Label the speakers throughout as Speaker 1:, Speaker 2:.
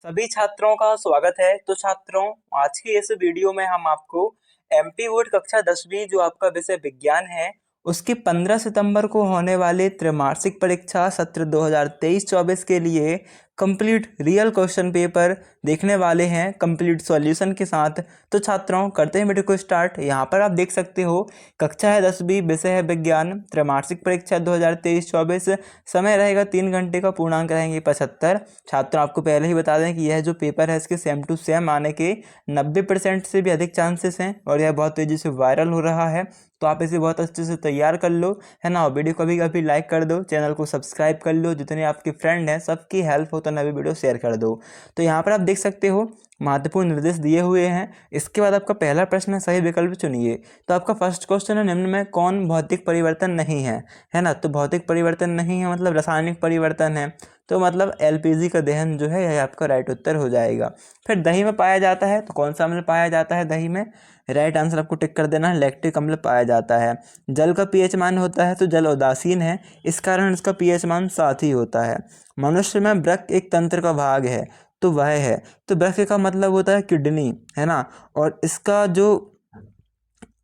Speaker 1: सभी छात्रों का स्वागत है। तो छात्रों, आज की इस वीडियो में हम आपको एमपी बोर्ड कक्षा 10वीं जो आपका विषय विज्ञान है उसकी 15 सितंबर को होने वाली त्रैमासिक परीक्षा सत्र 2023-24 के लिए कंप्लीट रियल क्वेश्चन पेपर देखने वाले हैं कंप्लीट सॉल्यूशन के साथ। तो छात्रों, करते हैं वीडियो को स्टार्ट। यहाँ पर आप देख सकते हो कक्षा है 10वीं, विषय है विज्ञान, त्रैमासिक परीक्षा 2023-24। समय रहेगा 3 घंटे का, पूर्णांक रहेंगे 75। छात्रों, आपको पहले ही बता दें कि यह जो पेपर है इसके सेम टू सेम आने के 90% से भी अधिक चांसेस हैं और यह बहुत तेज़ी से वायरल हो रहा है। तो आप इसे बहुत अच्छे से तैयार कर लो, है ना। वीडियो को कभी लाइक कर दो, चैनल को सब्सक्राइब कर लो, जितने आपके फ्रेंड हैं सबकी हेल्प हो तो नवी वीडियो शेयर कर दो। तो यहाँ पर आप देख सकते हो महत्वपूर्ण निर्देश दिए हुए हैं। इसके बाद आपका पहला प्रश्न है, सही विकल्प चुनिए। तो आपका फर्स्ट क्वेश्चन है, निम्न में कौन भौतिक परिवर्तन नहीं है ना। तो भौतिक परिवर्तन नहीं है मतलब रासायनिक परिवर्तन है, तो मतलब एलपीजी का दहन जो है यह आपका राइट उत्तर हो जाएगा। फिर दही में पाया जाता है, तो कौन सा अम्ल पाया जाता है दही में? राइट आंसर आपको टिक कर देना है, लैक्टिक अम्ल पाया जाता है। जल का पीएच मान होता है, तो जल उदासीन है, इस कारण इसका पीएच मान 7 ही होता है। मनुष्य में वृक्क एक तंत्र का भाग है, तो वह है, तो वृक्क का मतलब होता है किडनी, है ना। और इसका जो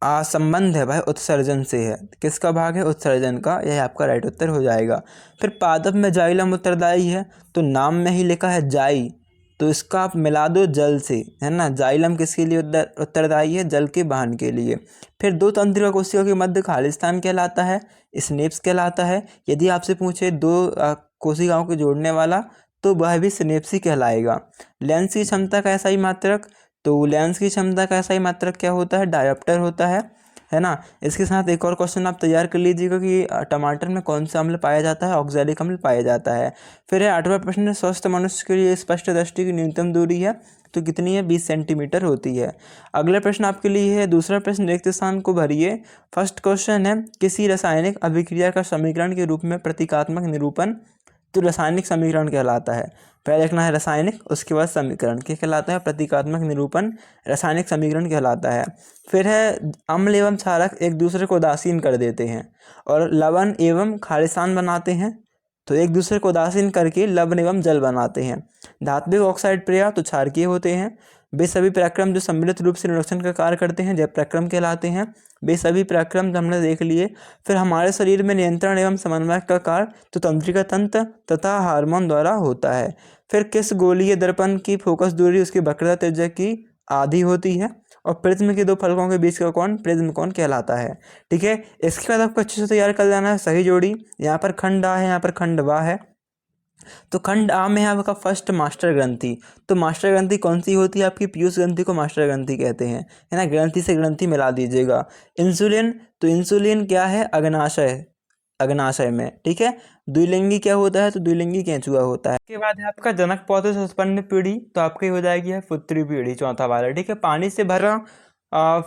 Speaker 1: संबंध है वह उत्सर्जन से है। किसका भाग है? उत्सर्जन का, यह आपका राइट उत्तर हो जाएगा। फिर पादप में जाइलम उत्तरदायी है, तो नाम में ही लिखा है जाई, तो इसका आप मिला दो जल से, है ना। जाइलम किसके लिए उत्तरदायी है? जल के वहन के लिए। फिर दो तंत्रिका कोशिका के मध्य खालिस्तान कहलाता है, स्नेप्स कहलाता है। यदि आपसे पूछे दो कोशिकाओं को जोड़ने वाला, तो वह भी स्नेप्स ही कहलाएगा। लेंस की क्षमता का ऐसा ही मात्रक, तो लेंस की क्षमता का ऐसा ही मात्रक क्या होता है? डायोप्टर होता है ना। इसके साथ एक और क्वेश्चन आप तैयार कर लीजिएगा कि टमाटर में कौन सा अम्ल पाया जाता है? ऑक्सैलिक अम्ल पाया जाता है। फिर है 8वां प्रश्न, स्वस्थ मनुष्य के लिए स्पष्ट दृष्टि की न्यूनतम दूरी है, तो कितनी है? 20 सेंटीमीटर होती है। अगला प्रश्न आपके लिए है, दूसरा प्रश्न, रिक्त स्थान को भरिए। फर्स्ट क्वेश्चन है, किसी रासायनिक अभिक्रिया का समीकरण के रूप में प्रतीकात्मक निरूपण, तो रासायनिक समीकरण कहलाता है। पहले लिखना है रासायनिक, उसके बाद समीकरण, क्या कहलाता है? प्रतीकात्मक निरूपण रासायनिक समीकरण कहलाता है। फिर है अम्ल एवं क्षारक एक दूसरे को उदासीन कर देते हैं और लवण एवं खालिस्तान बनाते हैं, तो एक दूसरे को उदासीन करके लवण एवं जल बनाते हैं। धात्विक ऑक्साइड पर्याय तो क्षारकीय होते हैं। वे सभी प्रक्रम जो सम्मिलित रूप से रिडक्शन का कार्य करते हैं जैव प्रक्रम कहलाते हैं। वे सभी प्रक्रम जो हमने देख लिए। फिर हमारे शरीर में नियंत्रण एवं समन्वय का कार्य तो तंत्रिका तंत्र तथा हार्मोन द्वारा होता है। फिर किस गोलीय दर्पण की फोकस दूरी उसकी वक्रता त्रिज्या की आधी होती है, और प्रिज्म के दो फलकों के बीच का कोण प्रिज्म कोण कहलाता है। ठीक है, इसके बाद आपको अच्छे से तैयार कर लेना है सही जोड़ी। यहाँ पर खंड आ है, यहाँ पर खंड वा है। तो खंड आ में है आपका फर्स्ट मास्टर ग्रंथि। तो मास्टर ग्रंथि कौन सी होती है? आपकी पीयूष ग्रंथि को मास्टर ग्रंथि कहते हैं, है ना। ग्रंथि से ग्रंथि मिला दीजिएगा। इंसुलिन, तो इंसुलिन क्या है? अग्नाशय, अग्नाशय में। ठीक है। द्विलिंगी क्या होता है? तो द्विलिंगी केंचुआ होता है। इसके बाद है आपका जनक पौधे से उत्पन्न पीढ़ी, तो आपकी हो जाएगी है पुत्री पीढ़ी, चौथा वाला। ठीक है। पानी से भरा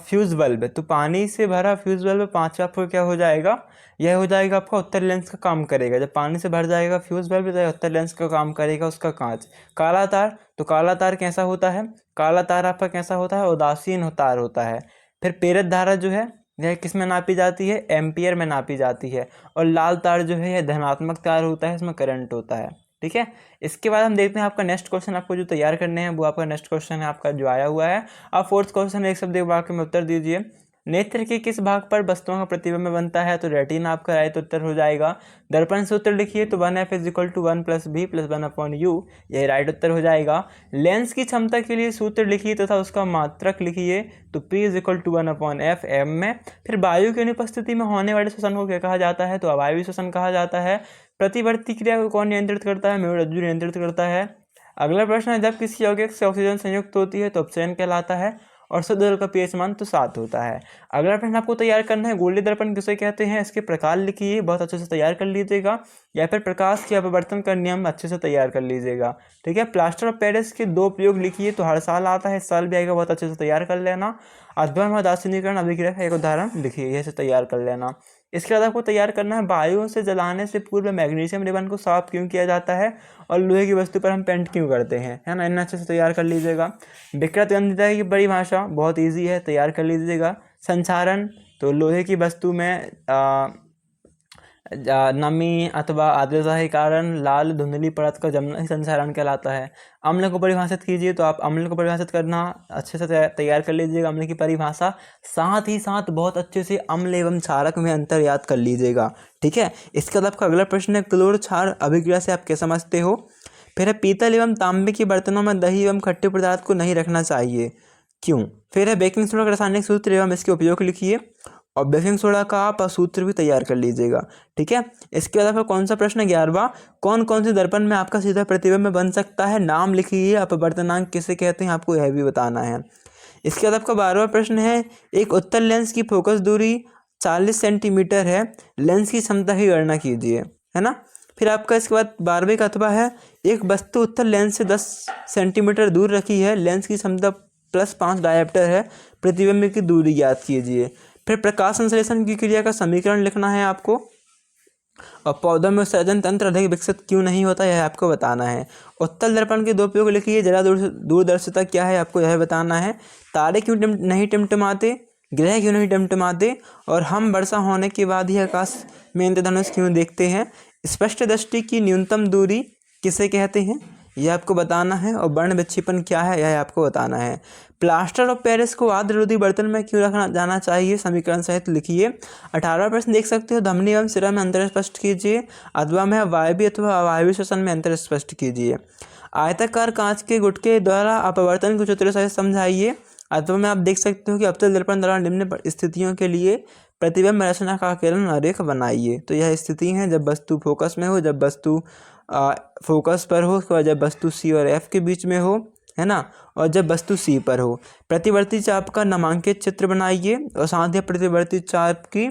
Speaker 1: फ्यूज बल्ब, तो पानी से भरा फ्यूज बल्ब 5वां आपको क्या हो जाएगा? यह हो जाएगा आपका उत्तर लेंस का काम करेगा। जब पानी से भर जाएगा फ्यूज बल्ब तो उत्तर लेंस का काम करेगा उसका कांच। काला तार, तो काला तार कैसा होता है? काला तार आपका कैसा होता है? उदासीन तार होता है। फिर प्रेरक धारा जो है यह किस में नापी जाती है? एम्पियर में नापी जाती है। और लाल तार जो है यह धनात्मक तार होता है, इसमें करंट होता है। ठीक है। इसके बाद हम देखते हैं आपका नेक्स्ट क्वेश्चन, आपको जो तैयार करने हैं वो आपका नेक्स्ट क्वेश्चन है आपका जो आया हुआ है। आप फोर्थ क्वेश्चन एक शब्द एक वाक्य में उत्तर दीजिए। नेत्र के किस भाग पर वस्तुओं का प्रतिबिंब बनता है? तो रेटिना आपका राइट उत्तर हो जाएगा। दर्पण सूत्र लिखिए, तो 1f = 1 + b + 1/u, यही राइट उत्तर हो जाएगा। लेंस की क्षमता के लिए सूत्र लिखिए तथा उसका मात्रक लिखिए, तो p = 1/f m में। फिर वायु की अनुपस्थिति में होने वाले श्वसन को क्या कहा जाता है? तो अवायवीय श्वसन कहा जाता है। प्रतिवर्ती क्रिया को कौन नियंत्रित करता है? मेरुरज्जु नियंत्रित करता है। अगला प्रश्न है, जब किसी यौगिक से ऑक्सीजन संयुक्त होती है तो अपचयन कहलाता है, और शुद्ध जल का पीएच मान तो 7 होता है। अगला प्रश्न आपको तैयार करना है, गोलीय दर्पण किसे कहते हैं? इसके प्रकार लिखिए, बहुत अच्छे से तैयार कर लीजिएगा, या फिर प्रकाश के अपवर्तन का नियम अच्छे से तैयार कर लीजिएगा। ठीक है। प्लास्टर ऑफ पेरिस के 2 प्रयोग लिखिए, तो हर साल आता है, इस साल भी आएगा, बहुत अच्छे से तैयार कर लेना। अध्वन व दाक्षिणीकरण अभिक्रिया का एक उदाहरण लिखिए, यह से तैयार कर लेना। इसके बाद आपको तैयार करना है, वायु से जलाने से पूर्व मैग्नीशियम रिबन को साफ क्यों किया जाता है, और लोहे की वस्तु पर हम पेंट क्यों करते हैं, है ना। इन्हें अच्छे से तैयार कर लीजिएगा। विकृत गंधिता की बड़ी भाषा बहुत इजी है, तैयार कर लीजिएगा। संचारण, तो लोहे की वस्तु में नमी अथवा आर्द्रता के कारण लाल धुंधली परत का जमना ही संचरण कहलाता है। अम्ल को परिभाषित कीजिए, तो आप अम्ल को परिभाषित करना अच्छे से तैयार कर लीजिएगा अम्ल की परिभाषा, साथ ही साथ बहुत अच्छे से अम्ल एवं क्षारक में अंतर याद कर लीजिएगा। ठीक है, इसके बाद आपका अगला प्रश्न है क्लोर क्षार अभिक्रिया से आप क्या समझते हो। फिर है पीतल एवं तांबे के बर्तनों में दही एवं खट्टे पदार्थ को नहीं रखना चाहिए, क्यों। फिर है बेकिंग सोडा का रासायनिक सूत्र एवं इसके उपयोग लिखिए, और बेकिंग सोडा का आप सूत्र भी तैयार कर लीजिएगा। ठीक है, इसके अलावा कौन सा प्रश्न 11वां, कौन कौन से दर्पण में आपका सीधा प्रतिबिंब बन सकता है, नाम लिखिए, अपवर्तनांक किसे कहते हैं आपको यह भी बताना है। इसके बाद आपका 12वां प्रश्न है एक उत्तल लेंस की फोकस दूरी 40 सेंटीमीटर है, लेंस की क्षमता की गणना कीजिए, है ना। फिर आपका इसके बाद 12वें का अथवा है एक वस्तु उत्तल लेंस से 10 सेंटीमीटर दूर रखी है, लेंस की क्षमता +5 डायोप्टर है, प्रतिबिंब की दूरी ज्ञात कीजिए। फिर प्रकाश संश्लेषण की क्रिया का समीकरण लिखना है आपको, और पौधों में उत्सर्जन तंत्र अधिक विकसित क्यों नहीं होता यह आपको बताना है। उत्तल दर्पण के दो उपयोग लिखिए, जरा दूरदर्शिता क्या है आपको यह बताना है। तारे क्यों नहीं टिमटिमाते, ग्रह क्यों नहीं टिमटिमाते, और हम वर्षा होने के बाद ही आकाश में इंद्रधनुष क्यों देखते हैं। स्पष्ट दृष्टि की न्यूनतम दूरी किसे कहते हैं यह आपको बताना है, और वर्ण विक्षेपण क्या है यह आपको बताना है। प्लास्टर ऑफ पेरिस को आर्द्ररोधी बर्तन में क्यों रखना जाना चाहिए, समीकरण सहित लिखिए। 18वां प्रश्न देख सकते हो, धमनी एवं सिरा में अंतर स्पष्ट कीजिए, अथवा में वायवीय अथवा अवायवीय श्वसन में अंतर स्पष्ट कीजिए। आयताकार कांच के गुटके द्वारा अपवर्तन को चित्र सहित समझाइए, अथवा में आप देख सकते हो कि अवतल दर्पण द्वारा निम्न स्थितियों के लिए प्रतिबिंब रचना का किरण आरेख बनाइए। तो यह स्थिति है जब वस्तु फोकस में हो, जब वस्तु फोकस पर हो, जब वस्तु C और F के बीच में हो, है ना, और जब वस्तु C पर हो। प्रतिवर्ती चाप का नामांकित चित्र बनाइए, और साथ ही प्रतिवर्ती चाप की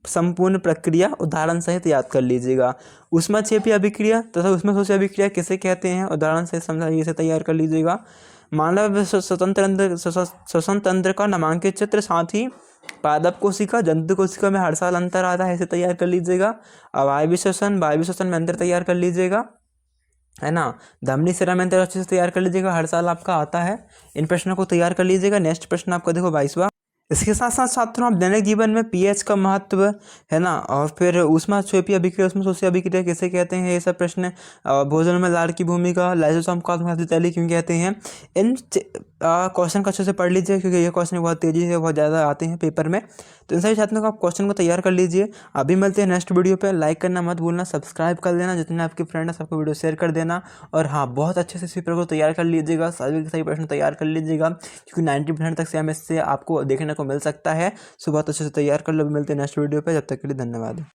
Speaker 1: संपूर्ण प्रक्रिया उदाहरण सहित याद कर लीजिएगा। ऊष्माक्षेपीय अभिक्रिया तथा ऊष्माशोषी अभिक्रिया किसे कहते हैं, उदाहरण सहित समझाइए, इसे तैयार कर लीजिएगा। मानव श्वसन तंत्र का नामांकित चित्र, साथ ही पादप कोशिका जंतु कोशिका में हर साल अंतर आता है, इसे तैयार कर लीजिएगा। अवायवीय श्वसन वायवीय श्वसन में अंतर तैयार कर लीजिएगा, है ना। धमनी सिरा में अंतर अच्छे से तैयार कर लीजिएगा, हर साल आपका आता है, इन प्रश्नों को तैयार कर लीजिएगा। नेक्स्ट प्रश्न आपका देखो 22वां। इसके साथ साथ छात्रों आप दैनिक जीवन में पीएच का महत्व, है ना, और फिर ऊष्माक्षेपीय अभिक्रिया ऊष्माशोषी अभिक्रिया किसे कहते हैं ये सब प्रश्न, भोजन में लार की भूमिका, लाइसोसोम का तैली क्यों कहते हैं, इन क्वेश्चन को अच्छे से पढ़ लीजिए, क्योंकि ये क्वेश्चन बहुत तेज़ी से बहुत ज़्यादा आते हैं पेपर में। तो इन सभी छात्रों को आप क्वेश्चन को तैयार कर लीजिए। अभी मिलते हैं नेक्स्ट वीडियो पे, लाइक करना मत भूलना, सब्सक्राइब कर देना, जितने आपके फ्रेंड हैं सबको वीडियो शेयर कर देना, और हाँ बहुत अच्छे से इस पेपर को तैयार कर लीजिएगा, सभी के सभी प्रश्न तैयार कर लीजिएगा, क्योंकि 90% तक सेम इससे आपको देखने को मिल सकता है। सो बहुत अच्छे से तैयार कर लो। मिलते हैं नेक्स्ट वीडियो पे, जब तक के लिए धन्यवाद।